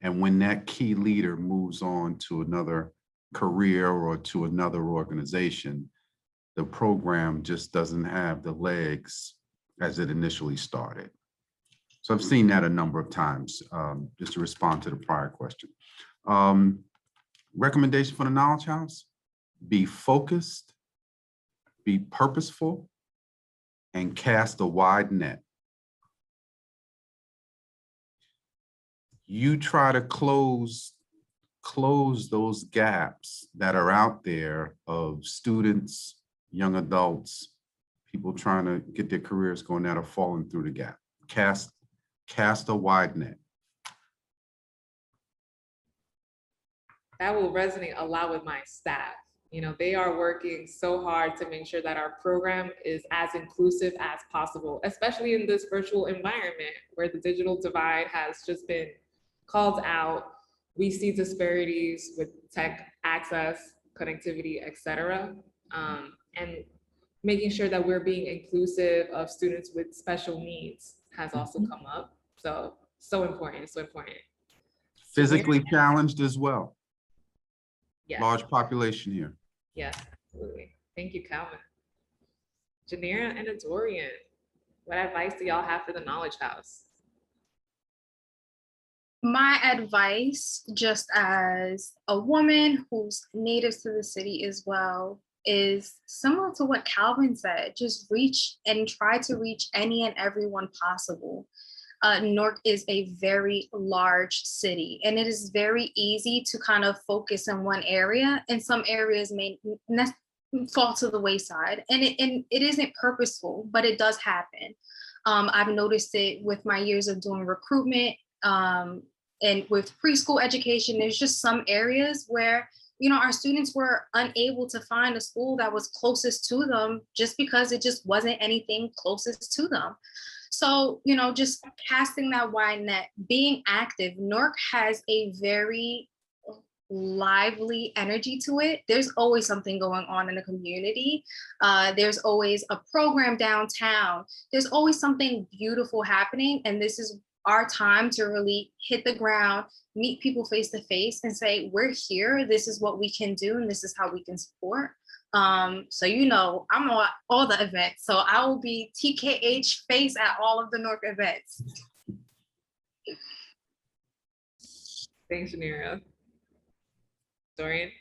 And when that key leader moves on to another career or to another organization, the program just doesn't have the legs as it initially started. So I've seen that a number of times, just to respond to the prior question. Recommendation for the Knowledge House: be focused, be purposeful, and cast a wide net. You try to close those gaps that are out there of students, young adults, people trying to get their careers going that are falling through the gap. Cast a wide net. That will resonate a lot with my staff. You know, they are working so hard to make sure that our program is as inclusive as possible, especially in this virtual environment where the digital divide has just been called out. We see disparities with tech access, connectivity, et cetera. And making sure that we're being inclusive of students with special needs has also come up. So important, so important. Physically challenged as well. Yes. Large population here. Yes, absolutely. Thank you, Calvin. Janira and Adorian, what advice do y'all have for the Knowledge House? My advice, just as a woman who's native to the city as well, is similar to what Calvin said. Just reach and try to reach any and everyone possible. Newark is a very large city, and it is very easy to kind of focus in one area, and some areas may fall to the wayside, and it isn't purposeful, but it does happen. I've noticed it with my years of doing recruitment, and with preschool education. There's just some areas where, you know, our students were unable to find a school that was closest to them just because it just wasn't anything closest to them. So, you know, just casting that wide net, being active. Newark has a very lively energy to it. There's always something going on in the community. There's always a program downtown. There's always something beautiful happening. And this is our time to really hit the ground, meet people face to face and say, we're here, this is what we can do, and this is how we can support. So, you know, I'm on all the events. So I will be TKH face at all of the Newark events. Thanks, Janira. Dorian?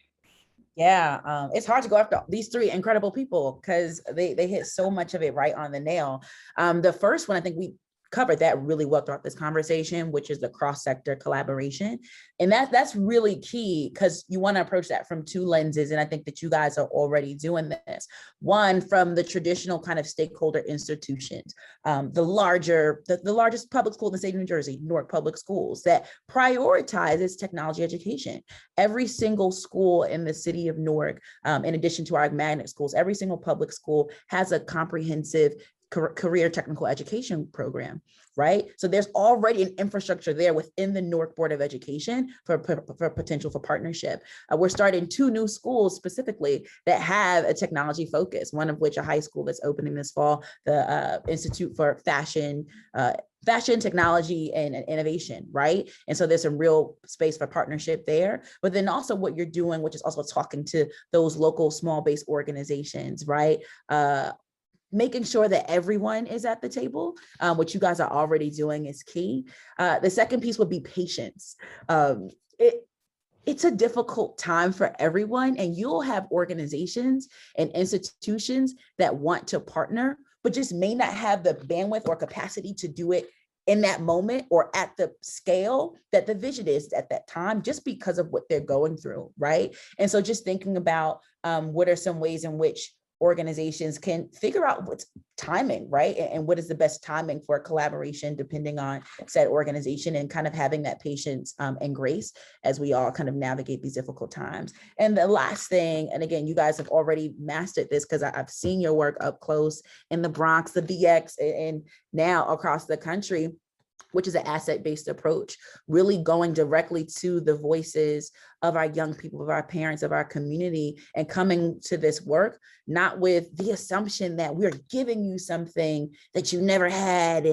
Yeah, it's hard to go after these three incredible people because they hit so much of it right on the nail. The first one, I think we covered that really well throughout this conversation, which is the cross-sector collaboration. And that's really key because you want to approach that from two lenses. And I think that you guys are already doing this. One, from the traditional kind of stakeholder institutions, the largest public school in the state of New Jersey, Newark Public Schools, that prioritizes technology education. Every single school in the city of Newark, in addition to our magnet schools, every single public school has a comprehensive career technical education program, right? So there's already an infrastructure there within the Newark Board of Education for potential for partnership. We're starting 2 new schools specifically that have a technology focus, one of which a high school that's opening this fall, the Institute for Fashion Technology and Innovation, right? And so there's some real space for partnership there. But then also what you're doing, which is also talking to those local small-based organizations, right? Making sure that everyone is at the table, what you guys are already doing is key. The second piece would be patience. It's a difficult time for everyone, and you'll have organizations and institutions that want to partner, but just may not have the bandwidth or capacity to do it in that moment or at the scale that the vision is at that time, just because of what they're going through, right? And so just thinking about what are some ways in which organizations can figure out what's timing, right? And what is the best timing for collaboration depending on said organization, and kind of having that patience and grace as we all kind of navigate these difficult times. And the last thing, and again, you guys have already mastered this because I've seen your work up close in the Bronx, the BX, and now across the country, which is an asset-based approach, really going directly to the voices of our young people, of our parents, of our community, and coming to this work, not with the assumption that we're giving you something that you never had,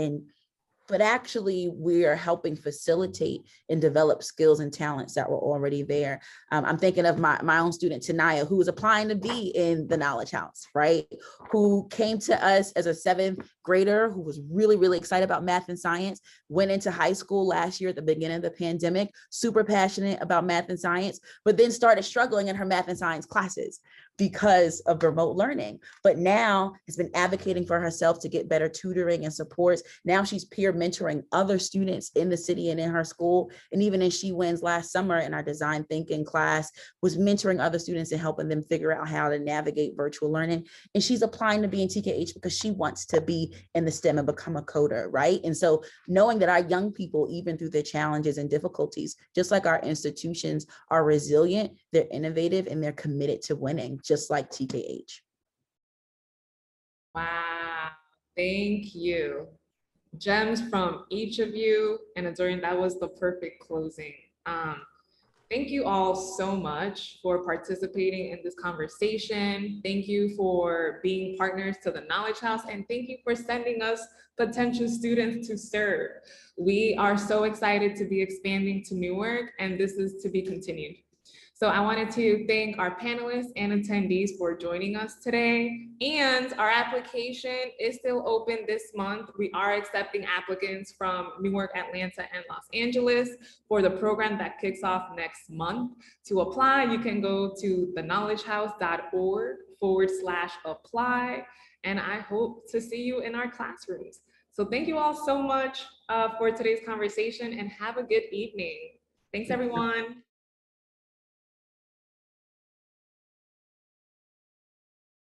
but actually we are helping facilitate and develop skills and talents that were already there. I'm thinking of my own student, Tanaya, who was applying to be in the Knowledge House, right? Who came to us as a 7th grader, who was really, really excited about math and science, went into high school last year at the beginning of the pandemic, super passionate about math and science, but then started struggling in her math and science classes because of remote learning, but now has been advocating for herself to get better tutoring and supports. Now she's peer mentoring other students in the city and in her school. And even as She Wins last summer in our design thinking class, was mentoring other students and helping them figure out how to navigate virtual learning. And she's applying to be in TKH because she wants to be in the STEM and become a coder, right? And so knowing that our young people, even through the challenges and difficulties, just like our institutions, are resilient, they're innovative, and they're committed to winning, just like TKH. Wow, thank you. Gems from each of you, and Dorian, that was the perfect closing. Thank you all so much for participating in this conversation. Thank you for being partners to the Knowledge House, and thank you for sending us potential students to serve. We are so excited to be expanding to Newark, and this is to be continued. So I wanted to thank our panelists and attendees for joining us today. And our application is still open this month. We are accepting applicants from Newark, Atlanta, and Los Angeles for the program that kicks off next month. To apply, you can go to theknowledgehouse.org/apply. And I hope to see you in our classrooms. So thank you all so much for today's conversation, and have a good evening. Thanks, everyone.